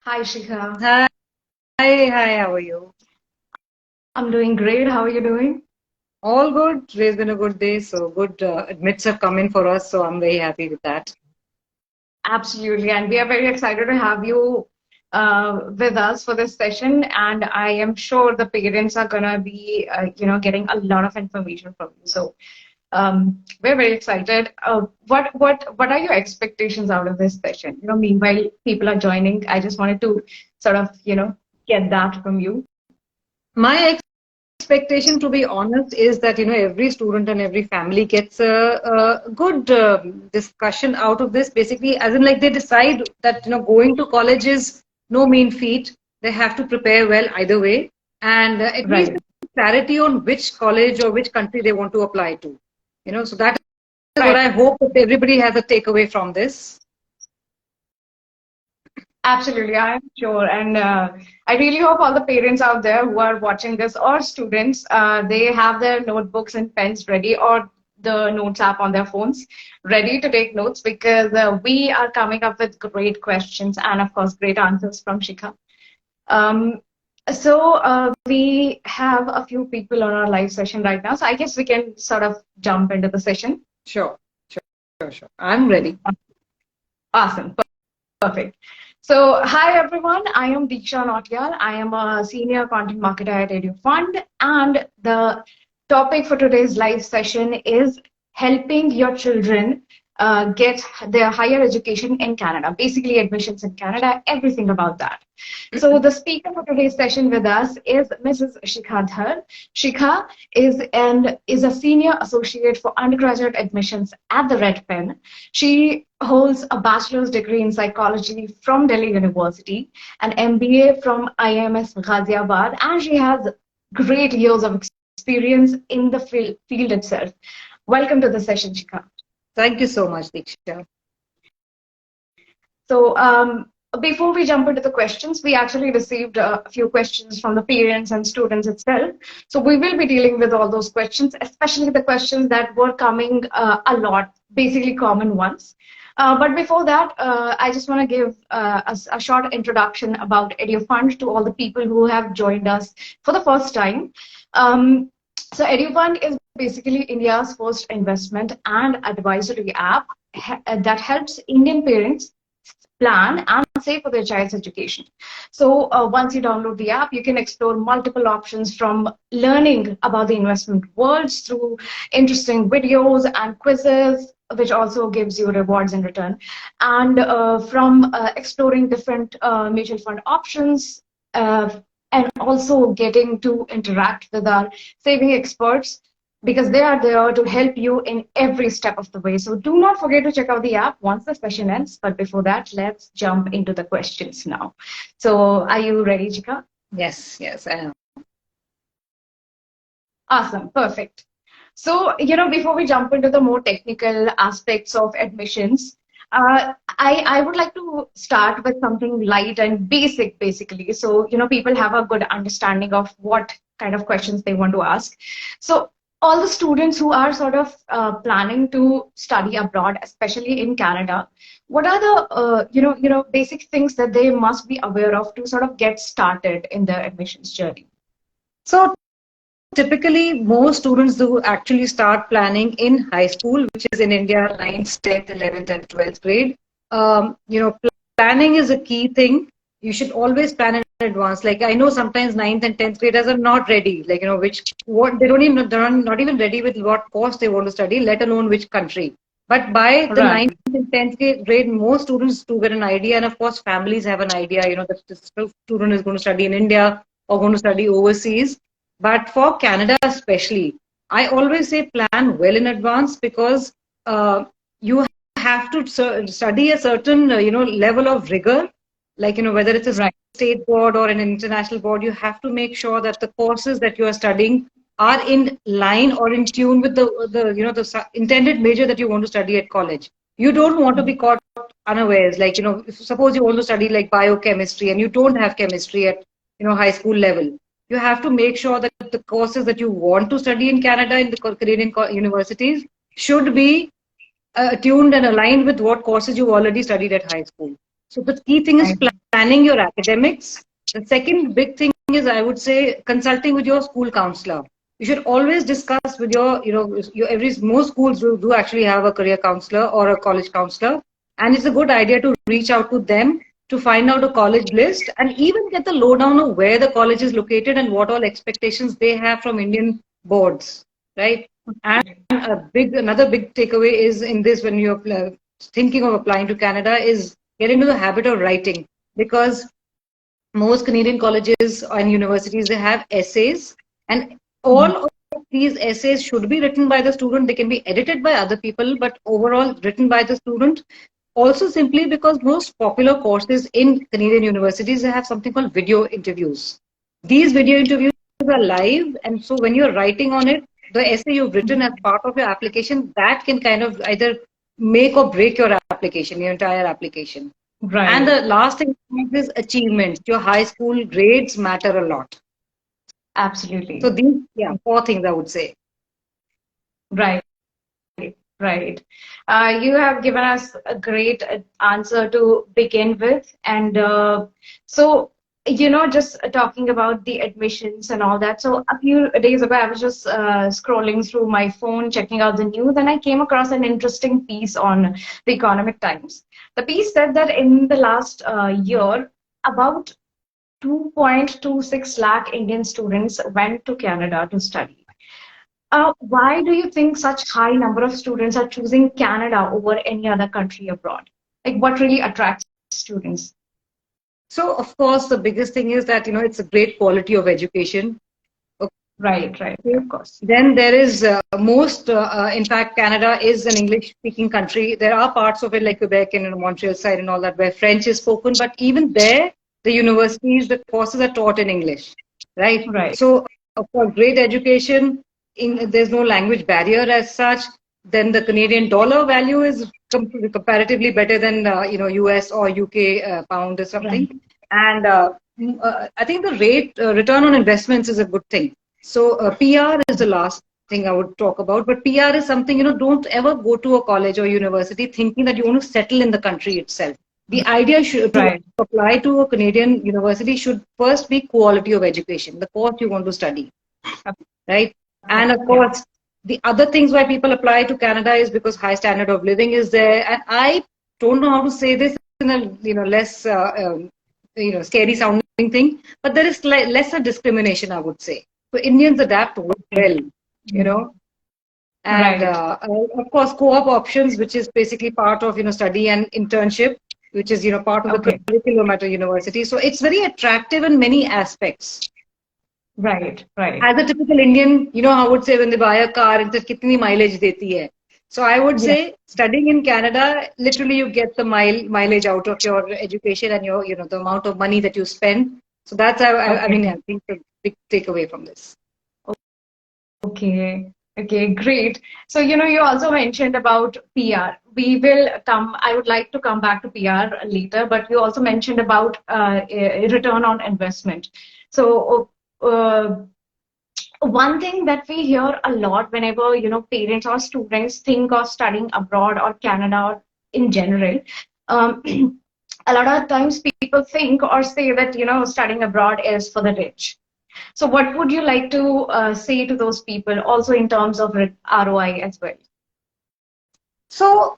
Hi, Shikha. Hi, hi, how are you? I'm doing great. How are you doing? All good. Today's been a good day, so good admits have come in for us, so I'm very happy with that. Absolutely. And we are very excited to have you with us for this session. And I am sure the parents are gonna be, getting a lot of information from you. So we're very excited. What are your expectations out of this session? Meanwhile, people are joining. I just wanted to sort of, get that from you. My expectation, to be honest, is that every student and every family gets a good discussion out of this. Basically, as in like they decide that going to college is no mean feat. They have to prepare well either way, and at least Right. clarity on which college or which country they want to apply to. So that is what Right. I hope that everybody has a takeaway from this. Absolutely, I'm sure. And I really hope all the parents out there who are watching this or students, they have their notebooks and pens ready or the notes app on their phones ready to take notes because we are coming up with great questions and, of course, great answers from Shikha. Um, so we have a few people on our live session right now. So I guess we can sort of jump into the session. Sure, sure. I'm ready. Awesome. Perfect. So, hi everyone. I am Diksha Nautiyal. I am a senior content marketer at EduFund, and the topic for today's live session is helping your children get their higher education in Canada. Basically, admissions in Canada, everything about that. So, the speaker for today's session with us is Mrs. Shikha Dhar. Shikha is a senior associate for undergraduate admissions at the Red Pen. She holds a bachelor's degree in psychology from Delhi University, an MBA from IMS Ghaziabad, and she has great years of experience in the field itself. Welcome to the session, Shikha. Thank you so much, Diksha. So, before we jump into the questions, we actually received a few questions from the parents and students itself. So, we will be dealing with all those questions, especially the questions that were coming a lot, basically common ones. But before that, I just want to give a short introduction about EduFund to all the people who have joined us for the first time. Um, so, EduFund is basically India's first investment and advisory app that helps Indian parents plan and save for their child's education. So once you download the app, you can explore multiple options from learning about the investment worlds through interesting videos and quizzes, which also gives you rewards in return, and from exploring different mutual fund options. And also getting to interact with our saving experts because they are there to help you in every step of the way. So do not forget to check out the app once the session ends. But before that, let's jump into the questions now. So are you ready, Chika? Yes, I am. Awesome, perfect. So, before we jump into the more technical aspects of admissions, I would like to start with something light and basic, basically. So, people have a good understanding of what kind of questions they want to ask. So, all the students who are sort of planning to study abroad, especially in Canada, what are the basic things that they must be aware of to sort of get started in their admissions journey? So typically, most students do actually start planning in high school, which is in India, 9th, 10th, 11th, and 12th grade. Planning is a key thing. You should always plan in advance. Like I know sometimes 9th and 10th graders are not ready. Like what they don't even they're not even ready with what course they want to study, let alone which country. But by the Right. 9th and 10th grade, most students do get an idea, and of course, families have an idea. That this student is going to study in India or going to study overseas. But for Canada especially, I always say plan well in advance because you have to study a certain level of rigor, like whether it's a Right. state board or an international board. You have to make sure that the courses that you are studying are in line or in tune with the intended major that you want to study at college. You don't want to be caught unawares. Like if, suppose you want to study like biochemistry and you don't have chemistry at high school level, you have to make sure that the courses that you want to study in Canada in the Canadian universities should be tuned and aligned with what courses you already studied at high school. So the key thing is Right. planning your academics. The second big thing is, I would say, consulting with your school counselor. You should always discuss with most schools do actually have a career counselor or a college counselor. And it's a good idea to reach out to them to find out a college list and even get the lowdown of where the college is located and what all expectations they have from Indian boards, right? And another big takeaway is in this when you're thinking of applying to Canada is get into the habit of writing, because most Canadian colleges and universities, they have essays, and all of these essays should be written by the student. They can be edited by other people, but overall written by the student. Also, simply because most popular courses in Canadian universities, they have something called video interviews. These video interviews are live, and so when you're writing on it, the essay you've written as part of your application, that can kind of either make or break your application, your entire application. Right. And the last thing is achievements. Your high school grades matter a lot. Absolutely. So these, four things I would say. Right. Right. You have given us a great answer to begin with. And so, just talking about the admissions and all that. So a few days ago, I was just scrolling through my phone, checking out the news, and I came across an interesting piece on the Economic Times. The piece said that in the last year, about 2.26 lakh Indian students went to Canada to study. Why do you think such high number of students are choosing Canada over any other country abroad? Like, what really attracts students? So, of course, the biggest thing is that, it's a great quality of education. Right, of course. Then there is in fact, Canada is an English-speaking country. There are parts of it like Quebec and Montreal side and all that where French is spoken, but even there, the universities, the courses are taught in English, right? Right. So, for great education, there's no language barrier as such. Then the Canadian dollar value is comparatively better than US or UK pound or something. Right. And I think the return on investments is a good thing. So PR is the last thing I would talk about. But PR is something, don't ever go to a college or university thinking that you want to settle in the country itself. The idea to apply to a Canadian university should first be quality of education, the course you want to study, right? And of course, the other things why people apply to Canada is because high standard of living is there. And I don't know how to say this in a less scary sounding thing, but there is lesser discrimination, I would say. So Indians adapt well, and of course co-op options, which is basically part of study and internship, which is part of the curriculum at a university. So it's very attractive in many aspects. Right. As a typical Indian, I would say when they buy a car, it's kitni mileage deti hai. So I would say studying in Canada, literally you get the mileage out of your education and your, the amount of money that you spend. So that's, I think the big takeaway from this. Okay, great. So, you also mentioned about PR. I would like to come back to PR later, but you also mentioned about return on investment. So, one thing that we hear a lot whenever parents or students think of studying abroad or Canada or in general, a lot of times people think or say that studying abroad is for the rich. So what would you like to say to those people also in terms of ROI as well? So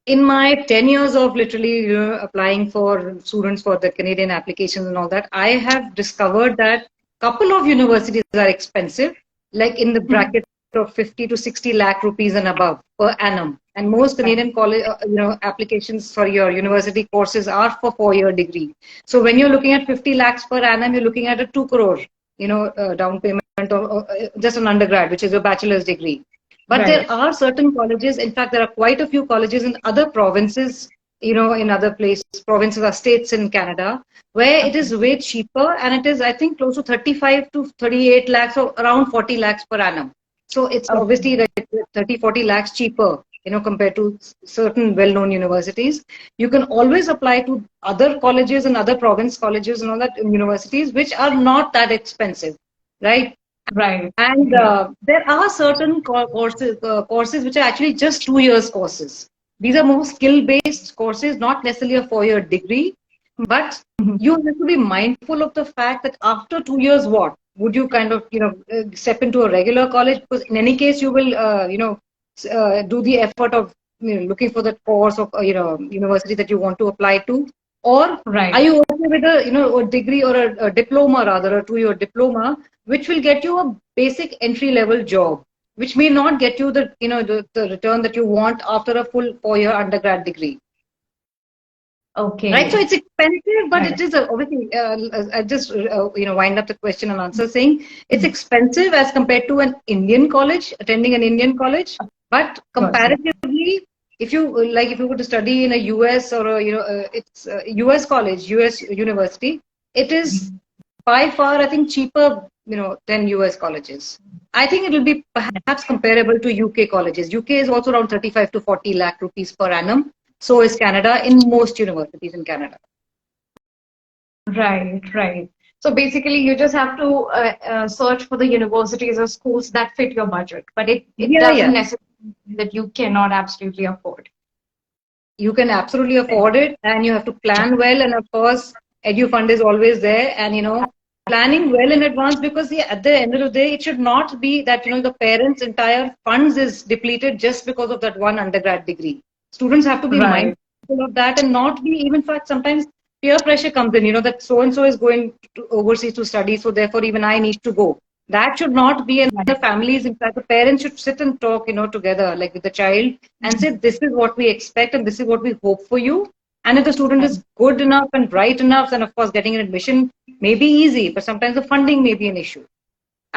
in my 10 years of literally applying for students for the Canadian applications and all that, I have discovered that couple of universities are expensive, like in the bracket of 50 to 60 lakh rupees and above per annum. And most Canadian college, applications for your university courses are for 4-year degree. So when you're looking at 50 lakhs per annum, you're looking at a 2 crore, down payment or just an undergrad, which is a bachelor's degree. But there are certain colleges, in fact, there are quite a few colleges in other provinces, in other places, provinces or states in Canada, where it is way cheaper, and it is, I think, close to 35 to 38 lakhs or around 40 lakhs per annum. So it's obviously like 30, 40 lakhs cheaper, compared to certain well-known universities. You can always apply to other colleges and other province colleges and all that universities, which are not that expensive, right? Right. And there are certain courses which are actually just 2 years courses. These are more skill-based courses, not necessarily a 4-year degree. But you have to be mindful of the fact that after 2 years, what? Would you kind of, step into a regular college? Because in any case, you will, do the effort of looking for the course of, university that you want to apply to. Or Right. are you okay with a degree or a diploma, rather, a 2-year diploma, which will get you a basic entry-level job, which may not get you the return that you want after a full 4-year undergrad degree. Right, so Okay. it's expensive, but Right. it is obviously. I just wind up the question and answer saying it's expensive as compared to an Indian college, attending an Indian college. But Of course, yeah. comparatively, if you were to study in a US or it's a US college, US university, it is by far, I think, cheaper, than US colleges. I think it will be perhaps comparable to UK colleges. UK is also around 35 to 40 lakh rupees per annum. So is Canada in most universities in Canada. Right, right. So basically, you just have to search for the universities or schools that fit your budget, but it Yeah, doesn't yeah. necessarily mean that you cannot absolutely afford. You can absolutely Right. afford it, and you have to plan well. And of course, EduFund is always there, and planning well in advance, because at the end of the day, it should not be that the parents' entire funds is depleted just because of that one undergrad degree. Students have to be Right. mindful of that, and not be, even in fact, sometimes peer pressure comes in. That so and so is going to overseas to study, so therefore even I need to go. That should not be. And the families, in fact, the parents should sit and talk, together, like with the child, and say, this is what we expect and this is what we hope for you. And if the student Right. is good enough and bright enough, then of course getting an admission may be easy, but sometimes the funding may be an issue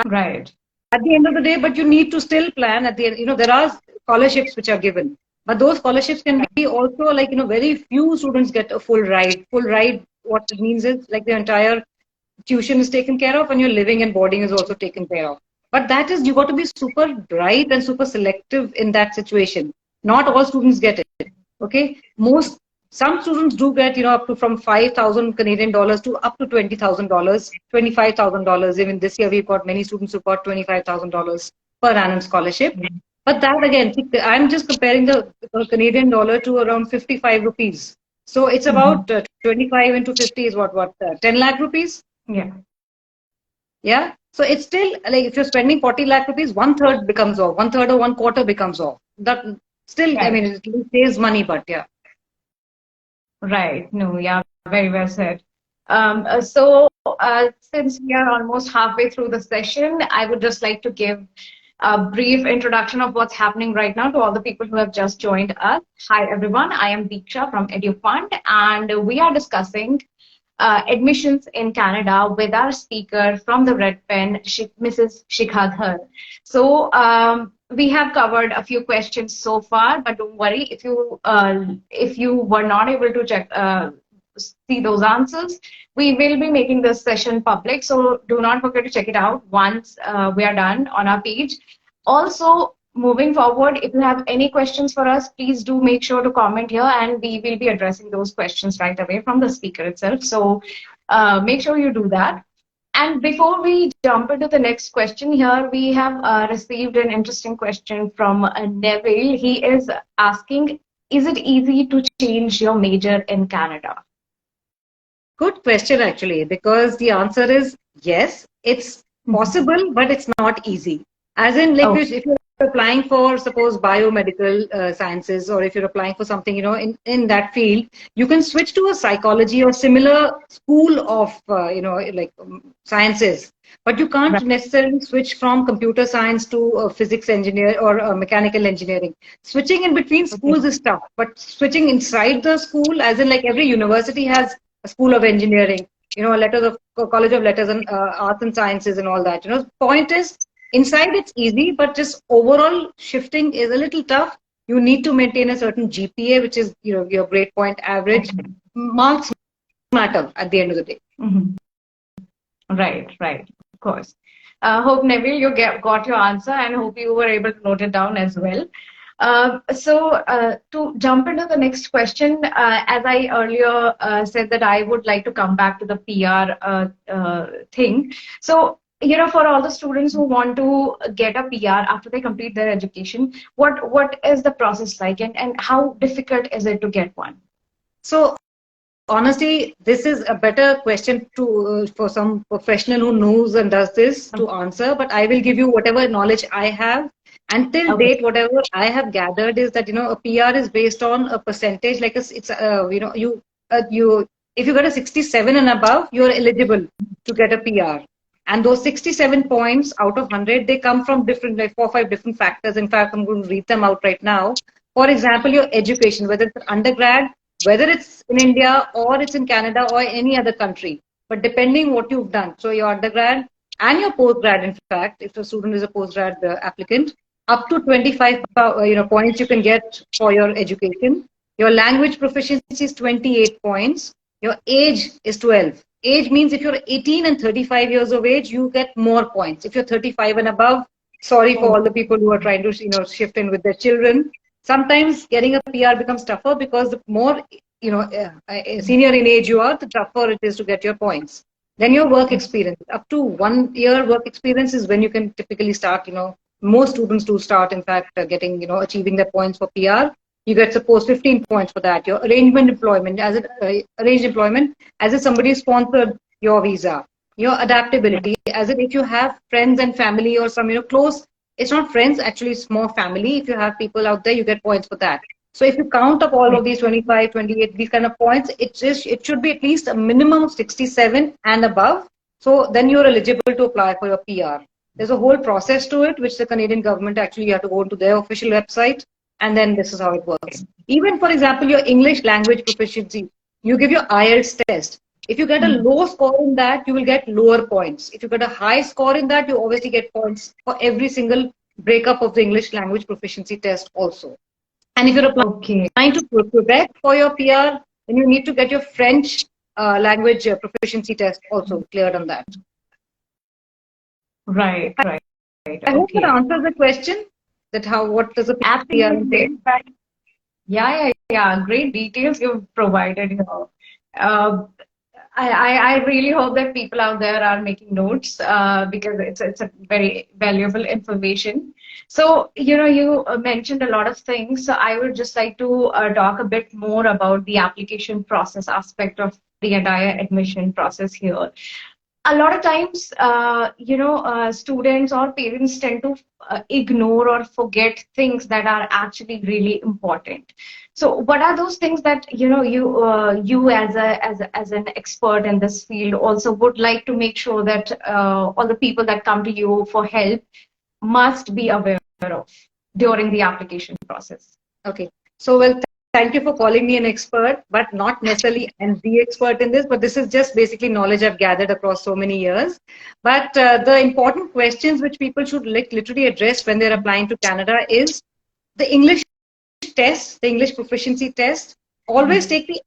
Right. at the end of the day. But you need to still plan at the end. There are scholarships which are given, but those scholarships can be also like, very few students get a full ride. Full ride, what it means is like the entire tuition is taken care of and your living and boarding is also taken care of. But that is, you got to be super bright and super selective in that situation. Not all students get it. Okay, some students do get, up to from 5,000 Canadian dollars to up to $20,000, $25,000. Even this year, we've got many students who got $25,000 per annum scholarship. But that again, I'm just comparing the Canadian dollar to around 55 rupees. So it's about 25 into 50 is what 10 lakh rupees. Yeah. Yeah. So it's still like, if you're spending 40 lakh rupees, one third becomes off, one third or one quarter becomes off. That still, I Right. mean, it saves money, but yeah. Right. No, yeah, very well said. So since we are almost halfway through the session, I would just like to give a brief introduction of what's happening right now to all the people who have just joined us. Hi, everyone. I am Deeksha from EduFund, and we are discussing admissions in Canada with our speaker from the Red Pen, Mrs. Shikha Dhar. So we have covered a few questions so far, but don't worry if you were not able to see those answers. We will be making this session public, so do not forget to check it out once we are done on our page. Also, moving forward, if you have any questions for us, please do make sure to comment here, and we will be addressing those questions right away from the speaker itself. So make sure you do that. And before we jump into the next question, here we have received an interesting question from Neville. He is asking, is it easy to change your major in Canada? Good question, actually, because the answer is yes, it's possible, but it's not easy. As in, like, if you're applying for, suppose, biomedical sciences, or if you're applying for something, in that field, you can switch to a psychology or similar school of, sciences. But you can't necessarily switch from computer science to physics engineer or mechanical engineering. Switching in between schools is tough, but switching inside the school, as in, like, every university has a school of engineering, college of letters and arts and sciences and all that. Point is, inside it's easy, but just overall shifting is a little tough. You need to maintain a certain GPA, which is, your grade point average. Marks matter at the end of the day. Right, of course. Hope, Neville, you got your answer, and hope you were able to note it down as well. So to jump into the next question, as I earlier said that I would like to come back to the PR thing. So for all the students who want to get a PR after they complete their education, what is the process like, and how difficult is it to get one? So honestly, this is a better question to for some professional who knows and does this to answer. But I will give you whatever knowledge I have. Until Okay. date, whatever I have gathered is that a PR is based on a percentage. Like it's you if you get a 67 and above, you are eligible to get a PR. And those 67 points out of 100, they come from different, like 4 or 5 different factors. In fact, I'm going to read them out right now. For example, your education, whether it's undergrad, whether it's in India or it's in Canada or any other country, but depending what you've done. So your undergrad and your postgrad, in fact, if a student is a postgrad applicant, up to 25 points you can get for your education. Your language proficiency is 28 points. Your age is 12. Age means if you're 18 and 35 years of age, you get more points. If you're 35 and above, sorry for all the people who are trying to shift in with their children. Sometimes getting a PR becomes tougher because the more senior in age you are, the tougher it is to get your points. Then your work experience, up to 1 year work experience is when you can typically start. Most students do start, in fact, getting achieving their points for PR. You get suppose 15 points for that. Your arranged employment, as if somebody sponsored your visa. Your adaptability, as if you have friends and family or some close. It's not friends, actually it's more family. If you have people out there, you get points for that. So if you count up all of these 25, 28, these kind of points, it should be at least a minimum of 67 and above. So then you're eligible to apply for your PR. There's a whole process to it, which the Canadian government actually, you have to go to their official website, and then this is how it works. Even, for example, your English language proficiency, you give your IELTS test. If you get a low score in that, you will get lower points. If you get a high score in that, you obviously get points for every single breakup of the English language proficiency test also. And if you're applying to Quebec for your PR, then you need to get your French language proficiency test also cleared on that. Right. I hope that answers the question. What does a PR entail? Yeah. Great details you've provided. I really hope that people out there are making notes because it's a very valuable information. So, you mentioned a lot of things. So I would just like to talk a bit more about the application process aspect of the entire admission process here. A lot of times, students or parents tend to ignore or forget things that are actually really important. So, what are those things that you as an expert in this field also would like to make sure that all the people that come to you for help must be aware of during the application process? Okay. So, well, thank you for calling me an expert, but not necessarily and the expert in this, but this is just basically knowledge I've gathered across so many years. But the important questions which people should literally address when they're applying to Canada is the English test, the English proficiency test. Always take the,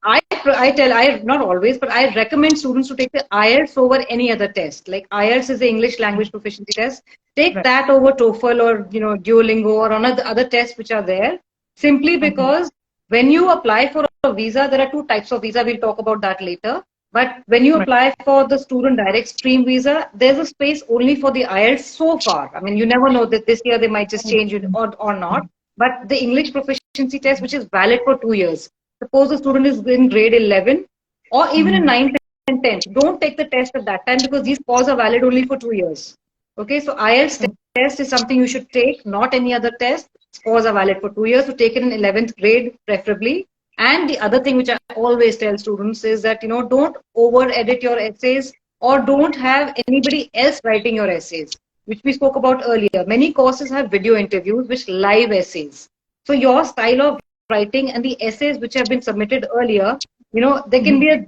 not always, but I recommend students to take the IELTS over any other test. Like IELTS is the English language proficiency test. Take that over TOEFL or, Duolingo or other tests which are there. Simply because when you apply for a visa, there are 2 types of visa. We'll talk about that later. But when you apply for the student direct stream visa, there's a space only for the IELTS so far. I mean, you never know that this year they might just change it or not. But the English proficiency test, which is valid for 2 years. Suppose the student is in grade 11 or even in 9th and 10th. Don't take the test at that time because these scores are valid only for 2 years. Okay, so IELTS test is something you should take, not any other test. Scores are valid for 2 years, so take it in 11th grade preferably. And the other thing which I always tell students is that, don't over edit your essays or don't have anybody else writing your essays, which we spoke about earlier. Many courses have video interviews, which live essays. So your style of writing and the essays which have been submitted earlier, there can be a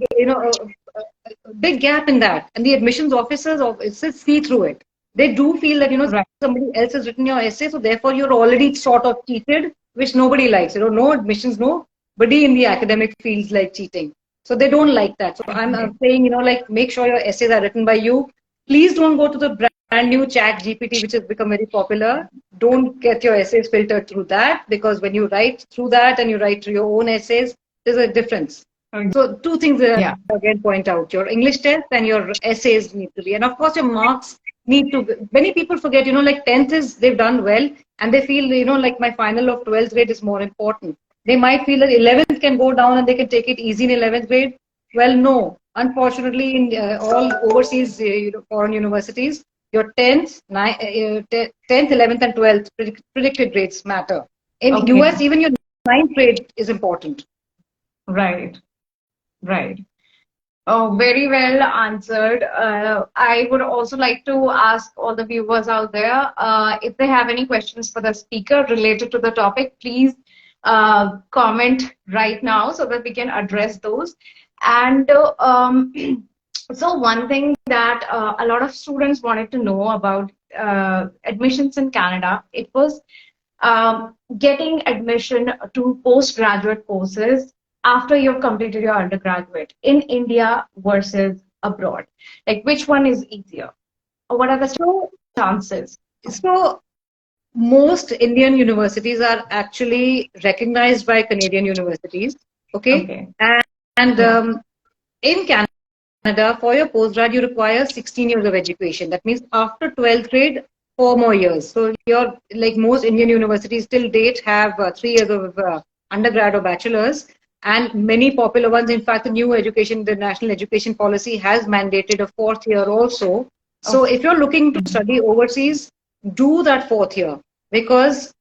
big gap in that. And the admissions officers see through it. They do feel that, somebody else has written your essay, so therefore you're already sort of cheated, which nobody likes. No admissions, nobody in the academic fields like cheating. So they don't like that. So I'm saying, make sure your essays are written by you. Please don't go to the brand new chat GPT, which has become very popular. Don't get your essays filtered through that, because when you write through that and you write through your own essays, there's a difference. So 2 things again point out. Your English test and your essays need to be. And of course, your marks need to, many people forget, like 10th is, they've done well and they feel, like my final of 12th grade is more important. They might feel that 11th can go down and they can take it easy in 11th grade. Well, no. Unfortunately, in all overseas foreign universities, your 10th, 10th, 11th and 12th predicted grades matter. In Okay. US, even your 9th grade is important. Right. Right. Oh, very well answered. I would also like to ask all the viewers out there if they have any questions for the speaker related to the topic, please comment right now so that we can address those. And so one thing that a lot of students wanted to know about admissions in Canada, it was getting admission to postgraduate courses after you've completed your undergraduate in India versus abroad. Like, which one is easier? Or what are the chances? So most Indian universities are actually recognized by Canadian universities. Okay. And in Canada, for your postgrad, you require 16 years of education. That means after 12th grade, 4 more years. So you're like most Indian universities till date have 3 years of undergrad or bachelor's. And many popular ones, in fact, the new education, the national education policy has mandated a 4th year also. So if you're looking to study overseas, do that 4th year, because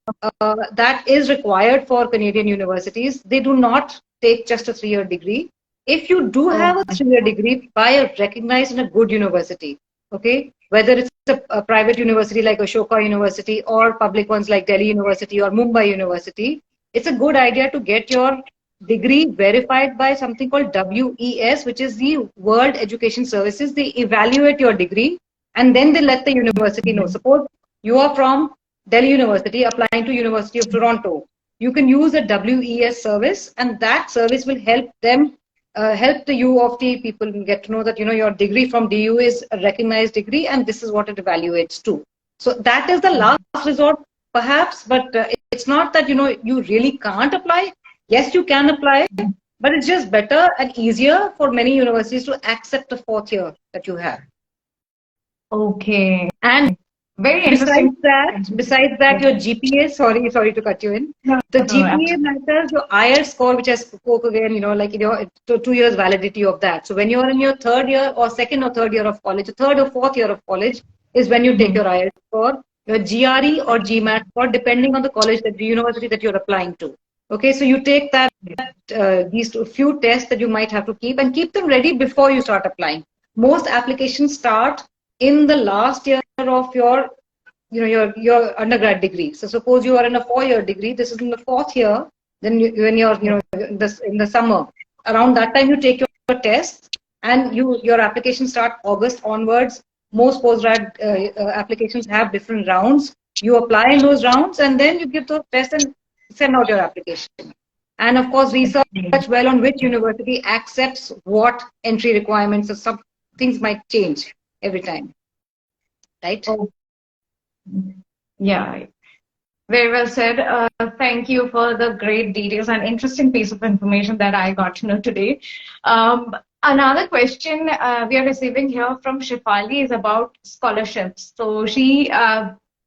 that is required for Canadian universities. They do not take just a 3-year degree. If you do have a 3-year degree by a recognized and a good university, okay, whether it's a private university like Ashoka University or public ones like Delhi University or Mumbai University, it's a good idea to get your degree verified by something called WES, which is the World Education Services. They evaluate your degree and then they let the university know. Suppose you are from Delhi University applying to University of Toronto. You can use the WES service, and that service will help them, help the U of T people get to know that, your degree from DU is a recognized degree and this is what it evaluates to. So that is the last resort, perhaps, but it's not that, you really can't apply. Yes, you can apply, but it's just better and easier for many universities to accept the 4th year that you have. Okay. And very interesting. Besides that, your GPA, sorry to cut you in. The GPA matters, your IELTS score, which I spoke again, like 2 years validity of that. So when you're in your 3rd year or 2nd or 3rd year of college, the 3rd or 4th year of college is when you take your IELTS score, your GRE or GMAT score, depending on the college, the university that you're applying to. Okay, so you take that these few tests that you might have to keep and keep them ready before you start applying. Most applications start in the last year of your undergrad degree. So suppose you are in a 4-year degree, this is in the 4th year. Then when you're in the summer, around that time you take your tests and your application start August onwards. Most postgrad applications have different rounds. You apply in those rounds and then you give those tests and send out your application. And of course, research well on which university accepts what entry requirements, or some things might change every time. Right? Yeah. Very well said. Thank you for the great details and interesting piece of information that I got to know today. Another question we are receiving here from Shifali is about scholarships. So she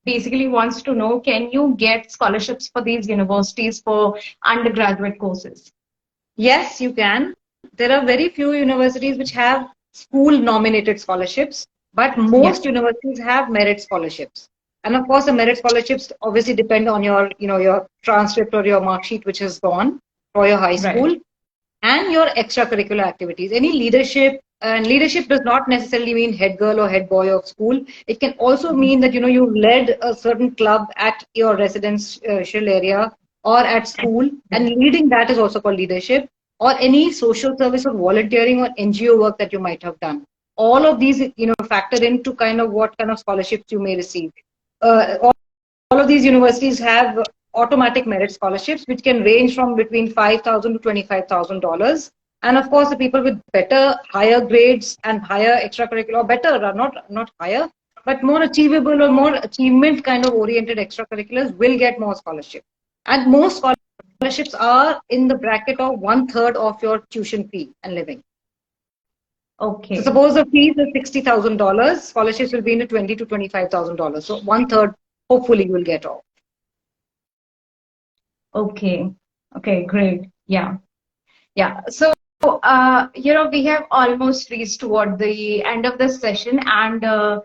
basically wants to know, can you get scholarships for these universities for undergraduate courses? Yes, you can. There are very few universities which have school-nominated scholarships, but most universities have merit scholarships. And of course, the merit scholarships obviously depend on your, your transcript or your mark sheet, which has gone for your high school, and your extracurricular activities. Any leadership, and leadership does not necessarily mean head girl or head boy of school. It can also mean that, you led a certain club at your residential area or at school, and leading that is also called leadership, or any social service or volunteering or NGO work that you might have done. All of these, factor into kind of what kind of scholarships you may receive. All of these universities have automatic merit scholarships, which can range from between $5,000 to $25,000. And of course, the people with better, higher grades and higher extracurricular, better, not higher, but more achievable or more achievement kind of oriented extracurriculars will get more scholarships. And most scholarships are in the bracket of 1/3 of your tuition fee and living. Okay. So suppose the fees is $60,000, scholarships will be in the $20,000 to $25,000. So one third, hopefully, you will get off. Okay. Okay, great. Yeah. Yeah. So, we have almost reached toward the end of this session, and uh,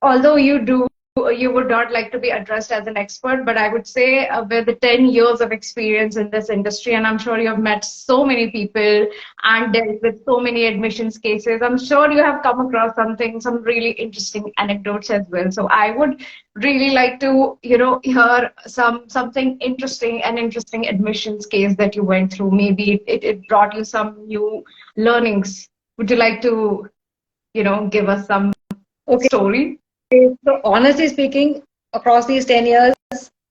although you would not like to be addressed as an expert, but I would say with the 10 years of experience in this industry, and I'm sure you have met so many people and dealt with so many admissions cases, I'm sure you have come across some really interesting anecdotes as well. So I would really like to, hear something interesting, an interesting admissions case that you went through. Maybe it brought you some new learnings. Would you like to, give us some Okay. story? So honestly speaking, across these 10 years,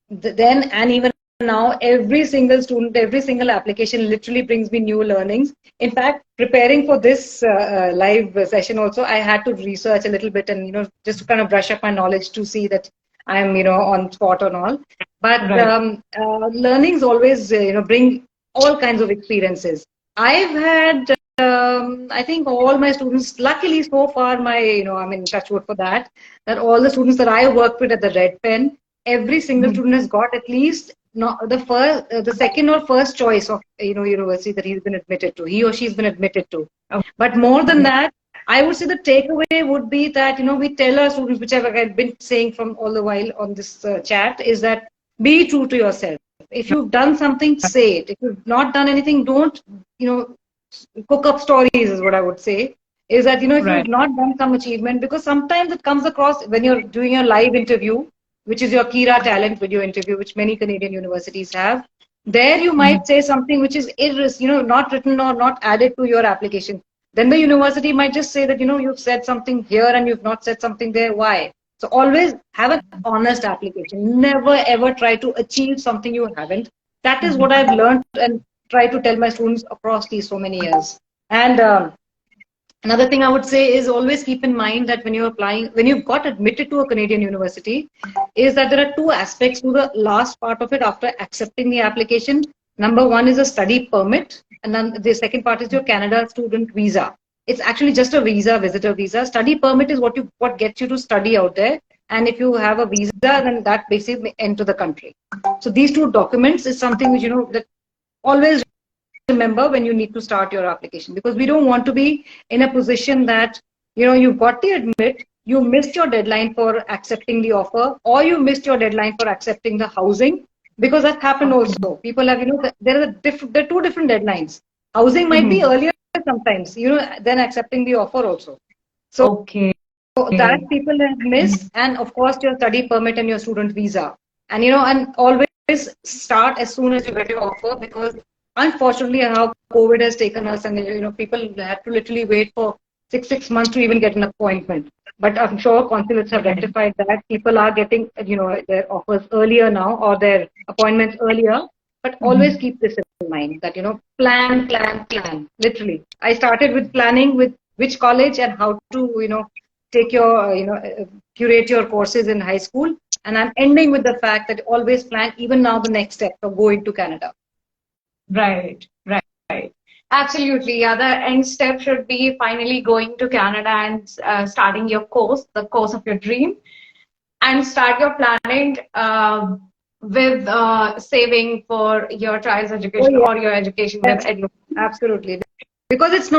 then and even now, every single student, every single application literally brings me new learnings. In fact, preparing for this live session also, I had to research a little bit and, just to kind of brush up my knowledge to see that I'm, on spot and all. But Right. learnings always, bring all kinds of experiences. I've had I think all my students, luckily so far, I'm in touch wood for that, that all the students that I worked with at the Red Pen, every single student has got at least not the second or first choice of, university that he's been admitted to, he or she's been admitted to. Okay. But more than that, I would say the takeaway would be that, we tell our students, which I've been saying from all the while on this chat, is that be true to yourself. If you've done something, say it. If you've not done anything, don't, cook up stories is what I would say. Is that, if Right. you've not done some achievement, because sometimes it comes across when you're doing your live interview, which is your Kira talent video interview, which many Canadian universities have. There you might say something which is not written or not added to your application. Then the university might just say that, you've said something here and you've not said something there. Why? So always have an honest application. Never ever try to achieve something you haven't. That is what I've learned and try to tell my students across these so many years. And another thing I would say is always keep in mind that when you're applying, when you've got admitted to a Canadian university, is that there are two aspects to the last part of it after accepting the application. Number one is a study permit, and then the second part is your Canada student visa. It's actually just a visa, visitor visa. Study permit is what gets you to study out there. And if you have a visa, then that basically enter the country. So these two documents is something which, that always remember when you need to start your application, because we don't want to be in a position that you got the admit, you missed your deadline for accepting the offer, or you missed your deadline for accepting the housing, because that happened also. People have, there are two different deadlines. Housing might be earlier sometimes, than accepting the offer also. So, Okay. so that people have missed, and of course your study permit and your student visa, and and always start as soon as you get your offer, because unfortunately how COVID has taken us, and people have to literally wait for six months to even get an appointment. But I'm sure consulates have rectified that. People are getting their offers earlier now, or their appointments earlier. But always keep this in mind that plan. Literally, I started with planning with which college and how to take your curate your courses in high school, and I'm ending with the fact that always plan even now the next step of going to Canada. Right. Absolutely. Yeah, the end step should be finally going to Canada and starting your course, the course of your dream, and start your planning with saving for your child's education or your education with EduFund. Absolutely. Because it's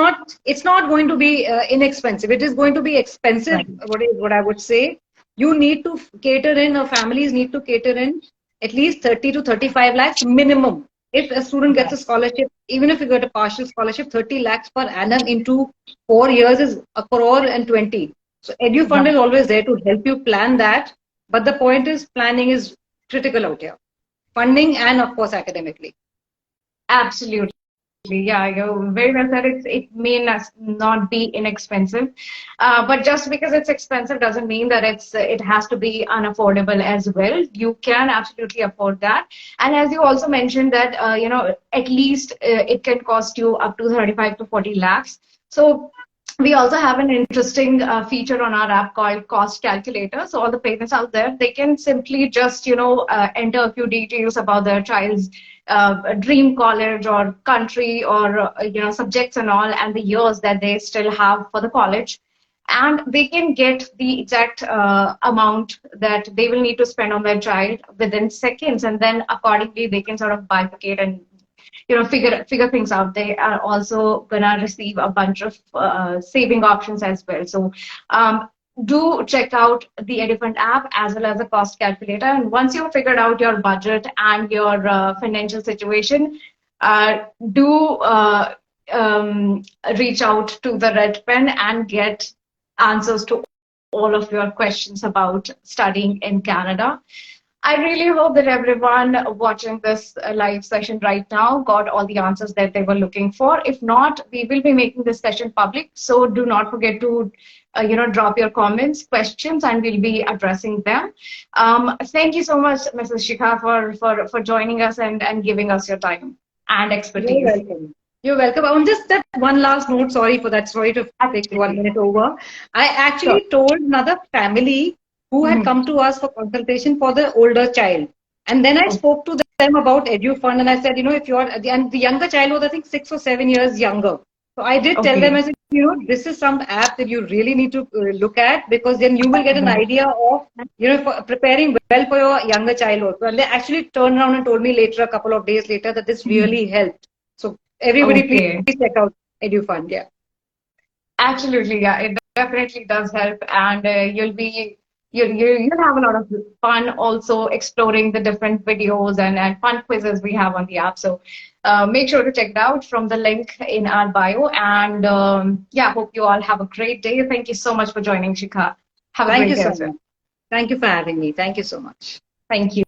not going to be inexpensive. It is going to be expensive. Right. What I would say. You need to cater in, or families need to cater in at least 30 to 35 lakhs minimum. If a student gets a scholarship, even if you get a partial scholarship, 30 lakhs per annum into 4 years is a crore and 20. So EduFund is always there to help you plan that. But the point is, planning is critical out here. Funding and of course academically. Absolutely. Yeah, you very well said. It may not be inexpensive, but just because it's expensive doesn't mean that it has to be unaffordable as well. You can absolutely afford that. And as you also mentioned that at least it can cost you up to 35 to 40 lakhs. So We also have an interesting feature on our app called Cost Calculator. So all the parents out there, they can simply just, enter a few details about their child's dream college or country or, subjects and all, and the years that they still have for the college. And they can get the exact amount that they will need to spend on their child within seconds. And then accordingly, they can sort of bifurcate and figure things out. They are also gonna receive a bunch of saving options as well. So do check out the EduFund app as well as the cost calculator. And once you've figured out your budget and your financial situation, do reach out to the Red Pen and get answers to all of your questions about studying in Canada. I really hope that everyone watching this live session right now got all the answers that they were looking for. If not, we will be making this session public. So do not forget to, drop your comments, questions, and we'll be addressing them. Thank you so much, Mrs. Shikha, for joining us and giving us your time and expertise. You're welcome. You're welcome. On just that one last note, sorry for that. Sorry to take 1 minute over. I actually told another family who had come to us for consultation for the older child. And then I spoke to them about EduFund, and I said, if you're, and the younger child was, I think, 6 or 7 years younger. So I did tell them, I said, this is some app that you really need to look at, because then you will get an idea of, for preparing well for your younger child also. And they actually turned around and told me later, a couple of days later, that this really helped. So everybody, please check out EduFund. Yeah. Absolutely, yeah, it definitely does help, and you'll have a lot of fun also exploring the different videos and fun quizzes we have on the app. So make sure to check it out from the link in our bio. And hope you all have a great day. Thank you so much for joining, Shikha. Have a great day. Thank you for having me. Thank you so much. Thank you.